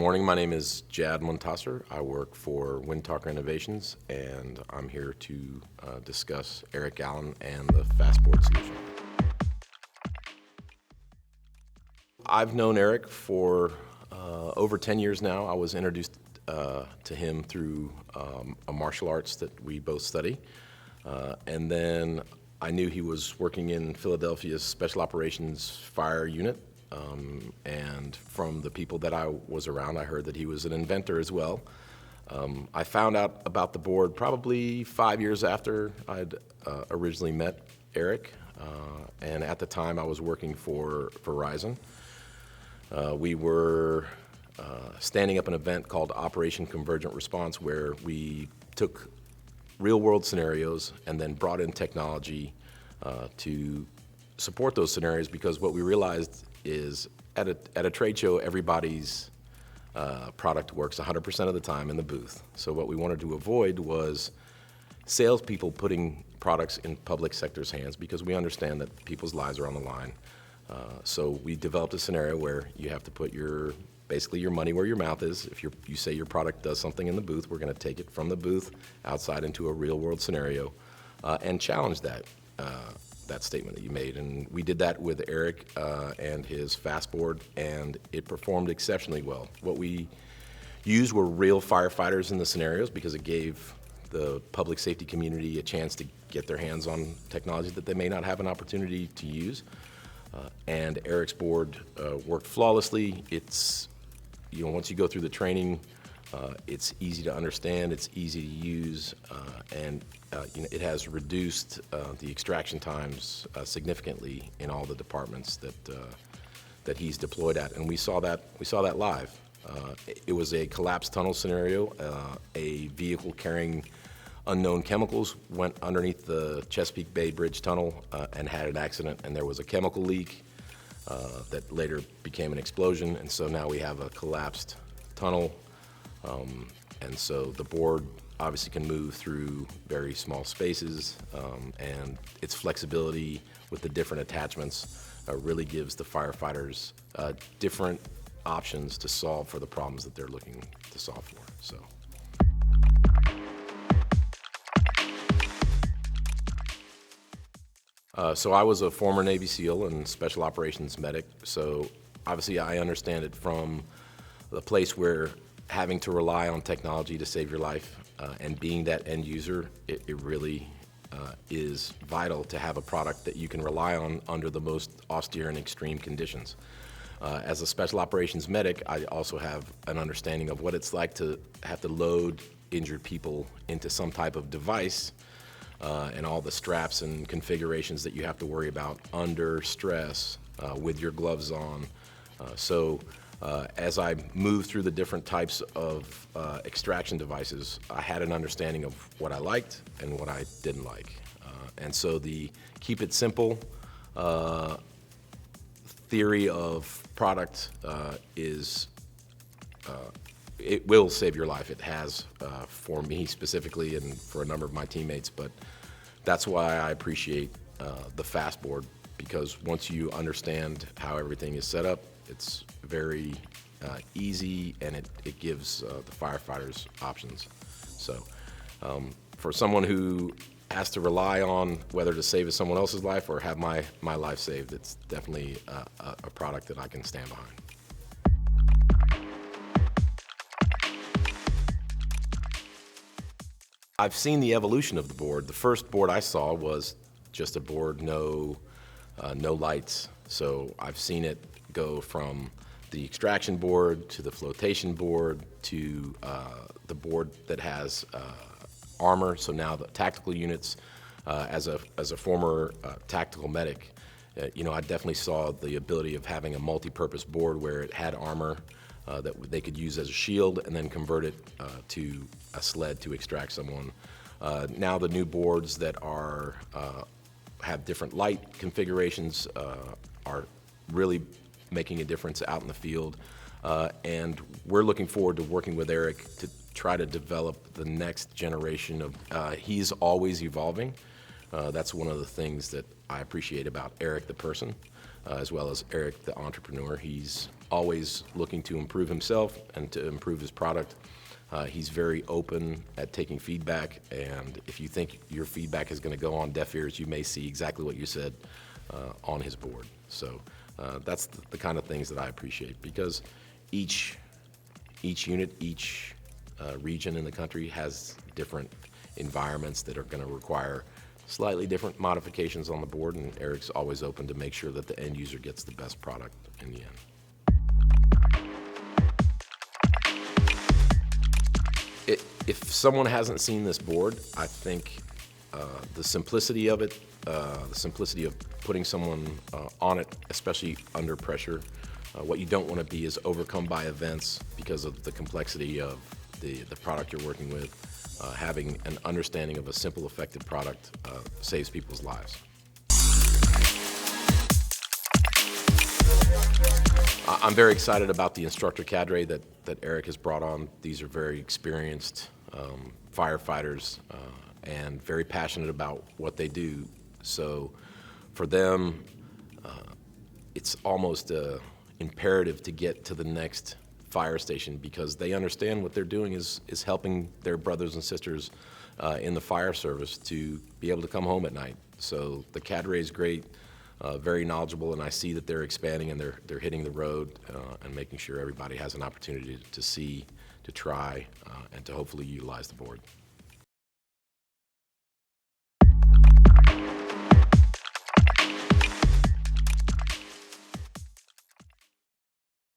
morning. My name is Jad Muntasser. I work for Windtalker Innovations, and I'm here to discuss Eric Allen and the Fastboard solution. I've known Eric for over 10 years now. I was introduced to him through a martial arts that we both study. And then I knew he was working in Philadelphia's Special Operations Fire Unit. And from the people that I was around, I heard that he was an inventor as well. I found out about the board probably 5 years after I'd originally met Eric. And at the time, I was working for Verizon. We were standing up an event called Operation Convergent Response, where we took real-world scenarios and then brought in technology to support those scenarios, because what we realized is at a trade show, everybody's product works 100% of the time in the booth. So what we wanted to avoid was salespeople putting products in public sector's hands, because we understand that people's lives are on the line. So we developed a scenario where you have to put basically your money where your mouth is. If you say your product does something in the booth, we're going to take it from the booth outside into a real-world scenario and challenge that statement that you made. And we did that with Eric and his Fastboard, and it performed exceptionally well. What we used were real firefighters in the scenarios, because it gave the public safety community a chance to get their hands on technology that they may not have an opportunity to use. And Eric's board worked flawlessly. It's, once you go through the training, it's easy to understand, it's easy to use, and it has reduced the extraction times significantly in all the departments that he's deployed at, and we saw that live. It was a collapsed tunnel scenario. A vehicle carrying unknown chemicals went underneath the Chesapeake Bay Bridge tunnel and had an accident, and there was a chemical leak that later became an explosion, and so now we have a collapsed tunnel. And so the board obviously can move through very small spaces, and its flexibility with the different attachments really gives the firefighters different options to solve for the problems that they're looking to solve for. So I was a former Navy SEAL and Special Operations medic, so obviously I understand it from the place where having to rely on technology to save your life and being that end user, it really is vital to have a product that you can rely on under the most austere and extreme conditions. As a Special Operations medic, I also have an understanding of what it's like to have to load injured people into some type of device and all the straps and configurations that you have to worry about under stress with your gloves on. As I moved through the different types of extraction devices, I had an understanding of what I liked and what I didn't like. And so the keep it simple theory of product it will save your life. It has for me specifically and for a number of my teammates, but that's why I appreciate the Fastboard, because once you understand how everything is set up, it's very easy, and it gives the firefighters options. So for someone who has to rely on whether to save someone else's life or have my life saved, it's definitely a product that I can stand behind. I've seen the evolution of the board. The first board I saw was just a board, no lights. So I've seen it go from the extraction board to the flotation board to the board that has armor. So now the tactical units, as a former tactical medic, I definitely saw the ability of having a multi-purpose board where it had armor that they could use as a shield and then convert it to a sled to extract someone. Now the new boards that have different light configurations are really making a difference out in the field. And we're looking forward to working with Eric to try to develop the next generation of, he's always evolving. That's one of the things that I appreciate about Eric the person, as well as Eric the entrepreneur. He's always looking to improve himself and to improve his product. He's very open at taking feedback, and if you think your feedback is going to go on deaf ears, you may see exactly what you said on his board. So that's the kind of things that I appreciate, because each unit, each region in the country has different environments that are going to require slightly different modifications on the board, and Eric's always open to make sure that the end user gets the best product in the end. If someone hasn't seen this board, I think the simplicity of it, the simplicity of putting someone on it, especially under pressure. What you don't want to be is overcome by events because of the complexity of the product you're working with. Having an understanding of a simple, effective product saves people's lives. I'm very excited about the instructor cadre that Eric has brought on. These are very experienced firefighters and very passionate about what they do. So for them, it's almost imperative to get to the next fire station, because they understand what they're doing is helping their brothers and sisters in the fire service to be able to come home at night. So the cadre is great, very knowledgeable, and I see that they're expanding and they're hitting the road and making sure everybody has an opportunity to see, to try, and to hopefully utilize the board.